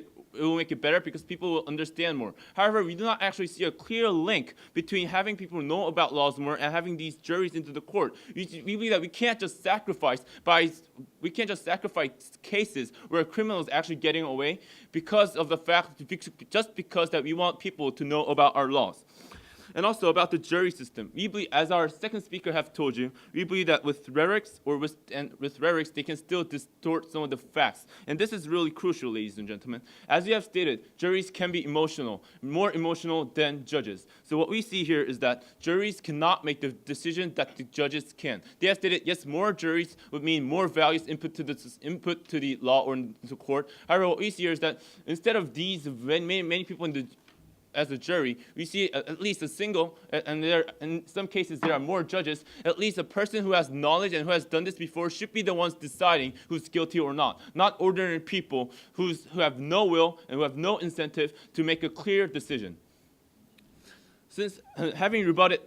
it better because people will understand more. However, we do not actually see a clear link between having people know about laws more and having these juries into the court. We believe that we can't just sacrifice cases where a criminal is actually getting away because of the fact, just because that we want people to know about our laws. And also about the jury system. We believe, as our second speaker have told you, we believe that with rhetorics, they can still distort some of the facts. And this is really crucial, ladies and gentlemen. As you have stated, juries can be emotional, more emotional than judges. So what we see here is that juries cannot make the decision that the judges can. They have stated, yes, more juries would mean more values input to the law or the court. However, what we see here is that instead of these many people as a jury, we see at least a single, and in some cases there are more judges, at least a person who has knowledge and who has done this before should be the ones deciding who's guilty or not ordinary people who have no will and who have no incentive to make a clear decision. Since having rebutted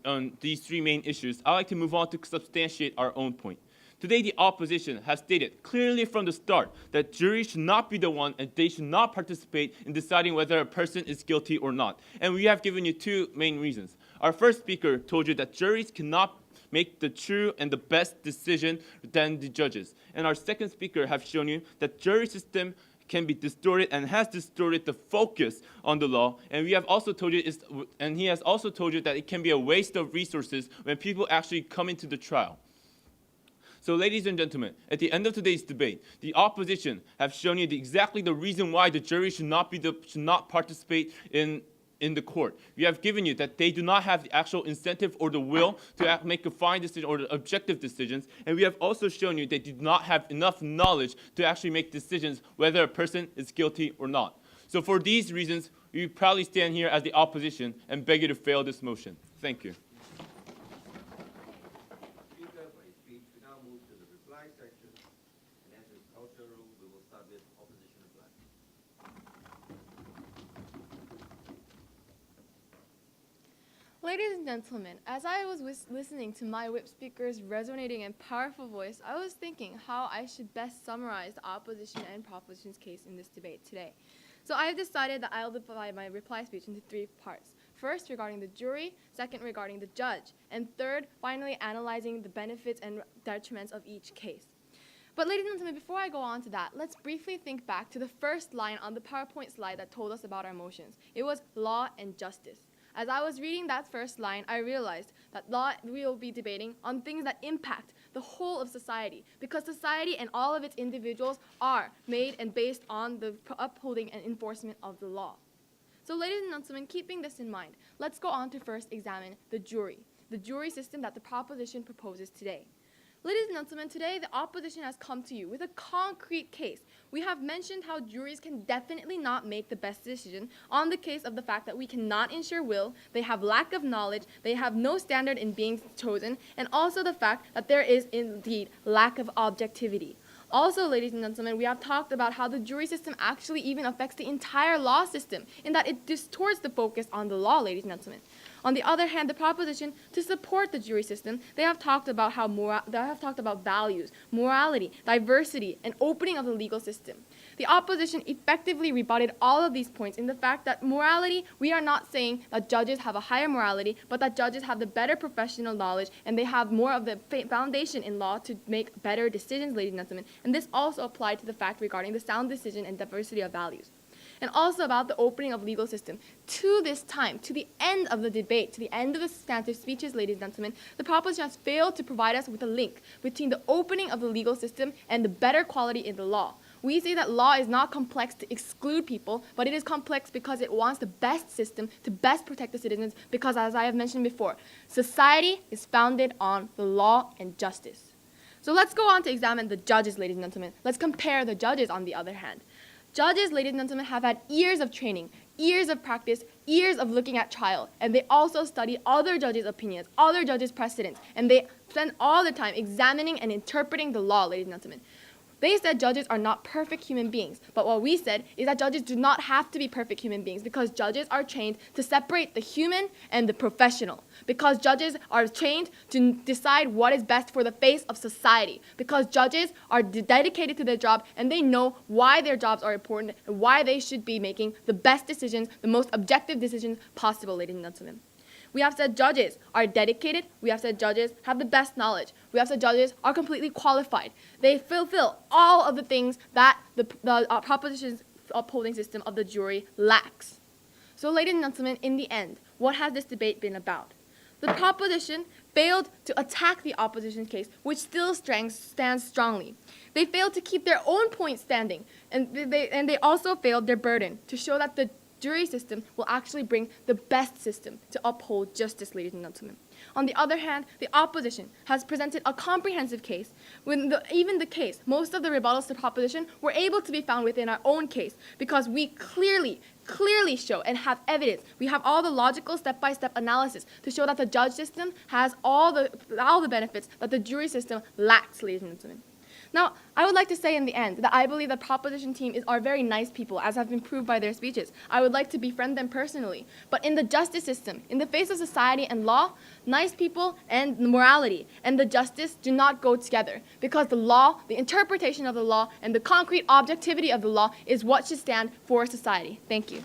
on these three main issues, I'd like to move on to substantiate our own point. Today, the opposition has stated clearly from the start that juries should not be the one and they should not participate in deciding whether a person is guilty or not. And we have given you two main reasons. Our first speaker told you that juries cannot make the true and the best decision than the judges. And our second speaker have shown you that jury system can be distorted and has distorted the focus on the law. And we have also told you, and he has also told you that it can be a waste of resources when people actually come into the trial. So, ladies and gentlemen, at the end of today's debate, the opposition have shown you exactly the reason why the jury should not participate in the court. We have given you that they do not have the actual incentive or the will to make a fine decision or the objective decisions. And we have also shown you they do not have enough knowledge to actually make decisions whether a person is guilty or not. So for these reasons, we proudly stand here as the opposition and beg you to fail this motion. Thank you. Speaker for his speech. We now move to the reply section. And as is cultural rule, we will start with opposition reply. Ladies and gentlemen, as I was listening to my whip speaker's resonating and powerful voice, I was thinking how I should best summarize the opposition and proposition's case in this debate today. So I have decided that I'll divide my reply speech into 3 parts. First, regarding the jury, second, regarding the judge, and third, finally analyzing the benefits and detriments of each case. But ladies and gentlemen, before I go on to that, let's briefly think back to the first line on the PowerPoint slide that told us about our motions. It was law and justice. As I was reading that first line, I realized that we will be debating on things that impact the whole of society, because society and all of its individuals are made and based on the upholding and enforcement of the law. So ladies and gentlemen, keeping this in mind, let's go on to first examine the jury system that the proposition proposes today. Ladies and gentlemen, today the opposition has come to you with a concrete case. We have mentioned how juries can definitely not make the best decision on the case of the fact that we cannot ensure will, they have lack of knowledge, they have no standard in being chosen, and also the fact that there is indeed lack of objectivity. Also, ladies and gentlemen, we have talked about how the jury system actually even affects the entire law system, in that it distorts the focus on the law, ladies and gentlemen. On the other hand, the proposition to support the jury system, they have talked about values, morality, diversity, and opening of the legal system. The opposition effectively rebutted all of these points in the fact that morality, we are not saying that judges have a higher morality, but that judges have the better professional knowledge and they have more of the foundation in law to make better decisions, ladies and gentlemen. And this also applied to the fact regarding the sound decision and diversity of values. And also about the opening of legal system. To this time, to the end of the debate, to the end of the substantive speeches, ladies and gentlemen, the proposition has failed to provide us with a link between the opening of the legal system and the better quality in the law. We say that law is not complex to exclude people, but it is complex because it wants the best system to best protect the citizens, because as I have mentioned before, society is founded on the law and justice. So let's go on to examine the judges, ladies and gentlemen. Let's compare the judges on the other hand. Judges, ladies and gentlemen, have had years of training, years of practice, years of looking at trial, and they also study other judges' opinions, other judges' precedents, and they spend all the time examining and interpreting the law, ladies and gentlemen. They said judges are not perfect human beings, but what we said is that judges do not have to be perfect human beings, because judges are trained to separate the human and the professional, because judges are trained to decide what is best for the face of society, because judges are dedicated to their job and they know why their jobs are important and why they should be making the best decisions, the most objective decisions possible, ladies and gentlemen. We have said judges are dedicated. We have said judges have the best knowledge. We have said judges are completely qualified. They fulfill all of the things that the proposition's upholding system of the jury lacks. So, ladies and gentlemen, in the end, what has this debate been about? The proposition failed to attack the opposition case, which still stands strongly. They failed to keep their own point standing, and they also failed their burden to show that the jury system will actually bring the best system to uphold justice, ladies and gentlemen. On the other hand, the opposition has presented a comprehensive case. Even the case, most of the rebuttals to proposition were able to be found within our own case, because we clearly show and have evidence. We have all the logical step-by-step analysis to show that the judge system has all the benefits that the jury system lacks, ladies and gentlemen. Now, I would like to say in the end that I believe the proposition team are very nice people, as have been proved by their speeches. I would like to befriend them personally. But in the justice system, in the face of society and law, nice people and morality and the justice do not go together, because the law, the interpretation of the law, and the concrete objectivity of the law is what should stand for society. Thank you.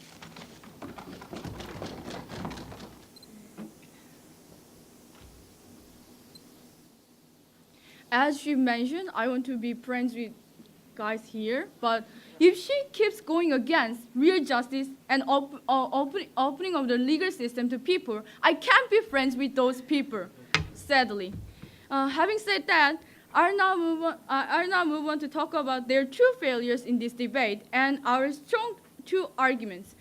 As you mentioned, I want to be friends with guys here, but If she keeps going against real justice and opening of the legal system to people, I can't be friends with those people, sadly. Having said that, I'll now move on to talk about their true failures in this debate and our strong two arguments.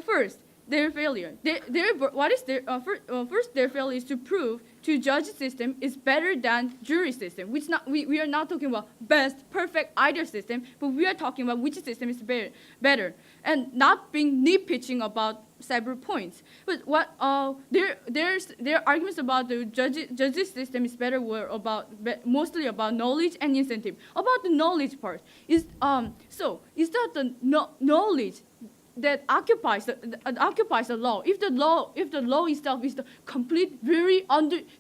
First, their failure. First, their failure is to prove to judge system is better than jury system. We are not talking about best, perfect, ideal system, but we are talking about which system is better, and not being nitpicking about several points. But what their arguments about the judges system is better were mostly about knowledge and incentive. About the knowledge part is is that the knowledge that occupies the law. If the law itself is the complete, very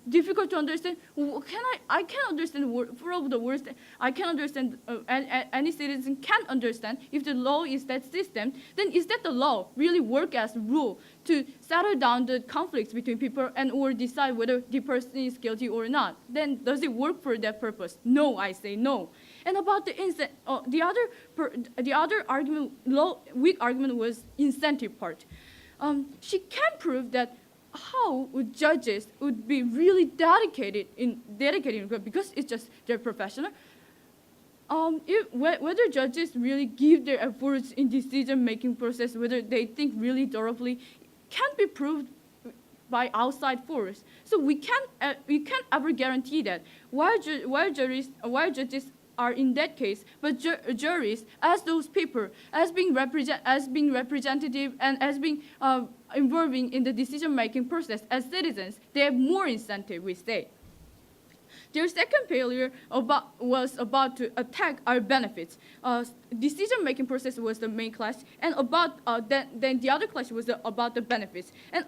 difficult to understand, I can't understand for all the words. I can understand. Any citizen can't understand. If the law is that system, then is that the law really work as a rule to settle down the conflicts between people and or decide whether the person is guilty or not? Then does it work for that purpose? No, I say no. And about the other argument, weak argument was incentive part. She can't prove that how would judges would be really dedicated because it's just they're professional. Whether judges really give their efforts in decision-making process, whether they think really thoroughly, can't be proved by outside force. So we can't ever guarantee that. While judges are in that case, but juries, as those people, as being representative and as being involving in the decision-making process as citizens, they have more incentive, we say. Their second failure was about to attack our benefits. Decision-making process was the main clash, and then the other clash was about the benefits. And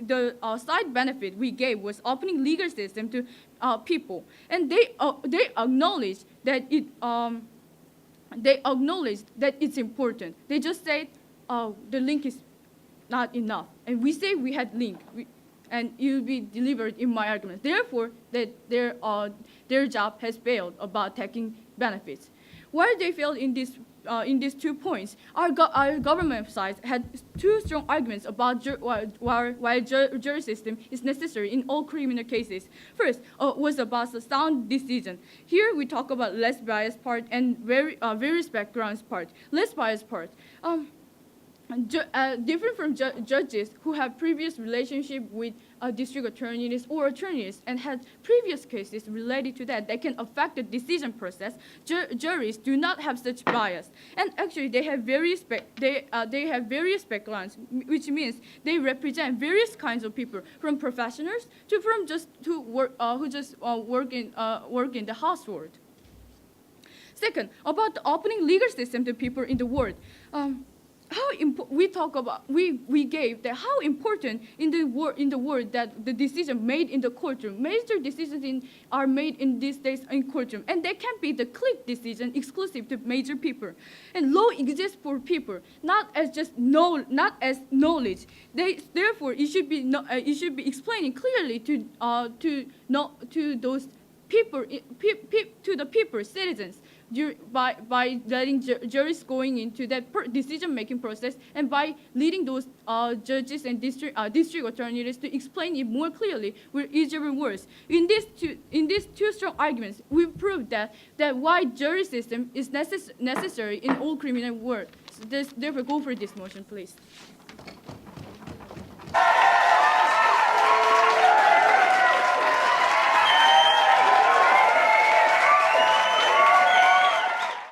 the side benefit we gave was opening legal system to people, and they acknowledged that it's important. They just said the link is not enough, and we say we had link. And it will be delivered in my argument. Therefore, that their job has failed about taking benefits. Why they failed in these 2 points? Our government side had 2 strong arguments about why jury system is necessary in all criminal cases. First was about the sound decision. Here we talk about less biased part and various backgrounds part. Less biased part. Different from judges who have previous relationship with district attorneys or attorneys and had previous cases related to that can affect the decision process. Juries do not have such bias, and actually they have various backgrounds, which means they represent various kinds of people, from professionals to who just work in the household. Second, about the opening legal system to people in the world. We gave that how important in the world that the decision made in the courtroom. Major decisions are made in these days in courtroom, and they can't be the click decision exclusive to major people. And law exists for people, not as knowledge. Therefore, it should be explaining clearly to those people, to the people, citizens, by letting juries going into that decision-making process, and by leading those judges and district attorneys to explain it more clearly with easier words. In these two strong arguments, we proved that why jury system is necessary in all criminal world. So therefore, go for this motion, please.